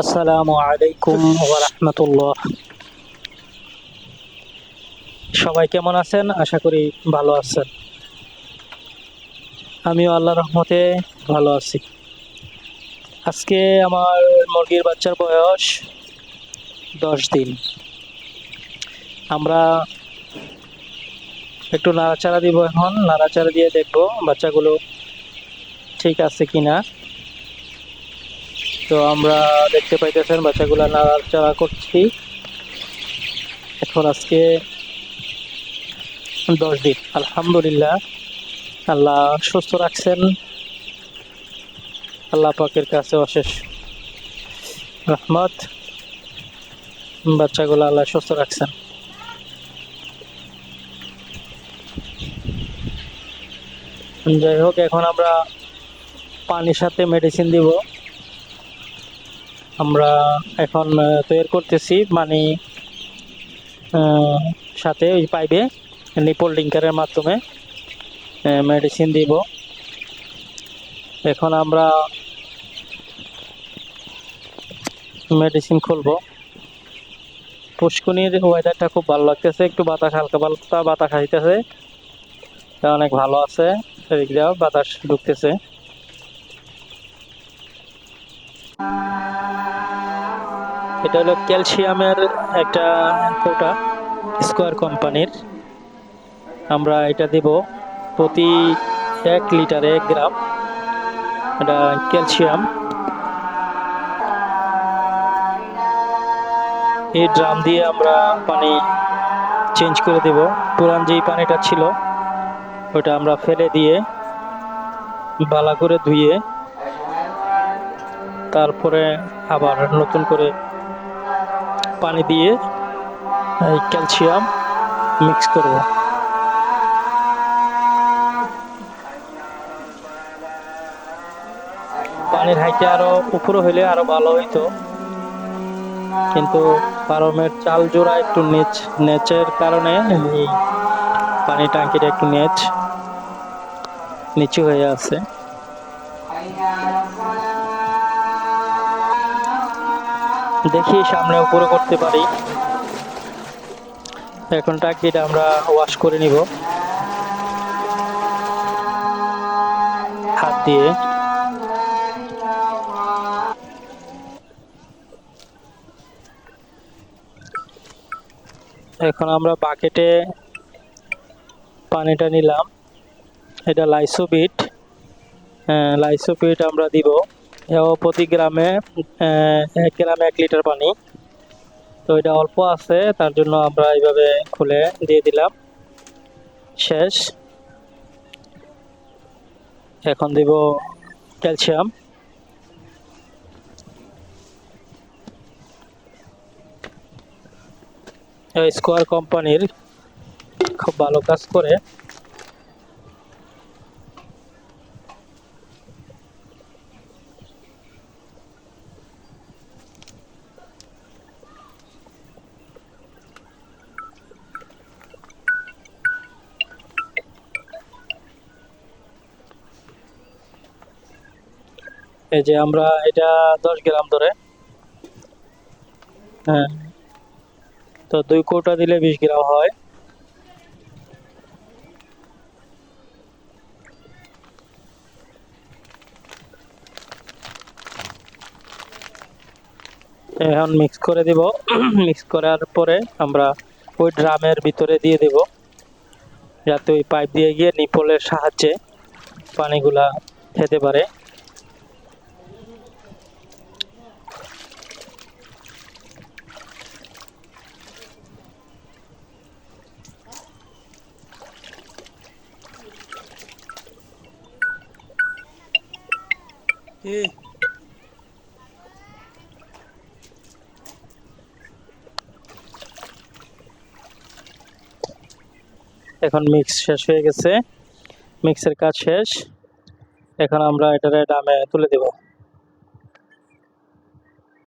আসসালামু আলাইকুম ওয়া রাহমাতুল্লাহ। সবাই কেমন আছেন? আশা করি ভালো আছেন। আমিও আল্লাহর রহমতে ভালো আছি। আজকে আমার মুরগির বাচ্চার বয়স 10 দিন। আমরা একটু নাড়াচাড়া দিব, এখন নাড়াচাড়া দিয়ে দেখব বাচ্চাগুলো ঠিক আছে কিনা। তো আমরা দেখতে পাইতেছেন বাচ্চাগুলো নাড়াচাড়া করছি। এখন আজকে 10 দিন, আলহামদুলিল্লাহ। আল্লাহ সুস্থ রাখছেন, আল্লাহ পাকের কাছে অশেষ রহমত। বাচ্চাগুলো আল্লাহ সুস্থ রাখছেন। যাই হোক, এখন আমরা পানির সাথে মেডিসিন দিব। আমরা এখন তৈরি করতেছি পানি সাথে ওই পাইপে নিপল ডিঙ্কারের মাধ্যমে মেডিসিন দিব। এখন আমরা মেডিসিন খুলবো। পুষ্কুনির ওয়েদারটা খুব ভালো লাগতেছে, একটু বাতাস, হালকা পাতলা বাতাস আসতেছে, অনেক ভালো আছে। এদিক দিয়েও বাতাস ঢুকতেছে। এটা হলো ক্যালসিয়ামের একটা কোটা, স্কোয়ার কোম্পানির। আমরা এটা দেব প্রতি 1 লিটারে 1 গ্রাম। এটা ক্যালসিয়াম। এই ড্রাম দিয়ে আমরা পানি চেঞ্জ করে দেব। পুরান যেই পানিটা ছিল ওটা আমরা ফেলে দিয়ে ভালো করে ধুয়ে তারপরে আবার নতুন করে পানি দিয়ে এই ক্যালসিয়াম মিক্স করব। পানির হাইটে আরো উপরে হইলে আরো ভালো হইতো, কিন্তু ফার্মের চাল জোড়া একটু নেচের কারণে এই পানি ট্যাঙ্কিটা একটু নিচু হয়ে আছে। দেখি সামনে উপরে করতে পারি। এখন ট্যাঙ্কিটা আমরা ওয়াশ করে নিব হাত দিয়ে। এখন আমরা বাকেটে পানিটা নিলাম। এটা লাইসোবিট। লাইসোবিট আমরা দিব প্রতি গ্রামে 1 গ্রামে 1 লিটার পানি। তো এটা অল্প আছে, তার জন্য আমরা এইভাবে খুলে দিয়ে দিলাম। শেষ। এখন দিব ক্যালসিয়াম। স্কোয়ার কোম্পানির, খুব ভালো কাজ করে। এই যে আমরা এটা 10 গ্রাম ধরে, হ্যাঁ, তো 2 কৌটা দিলে 20 গ্রাম হয়। এখন মিক্স করে দিব। মিক্স করার পরে আমরা ওই ড্রামের ভিতরে দিয়ে দেব, যাতে ওই পাইপ দিয়ে গিয়ে নিপলের সাহায্যে পানিগুলা খেতে পারে। এখন মিক্স শেষ হয়ে গেছে, মিক্সের কাজ শেষ। এখন আমরা এটারে ড্রামে তুলে দেব।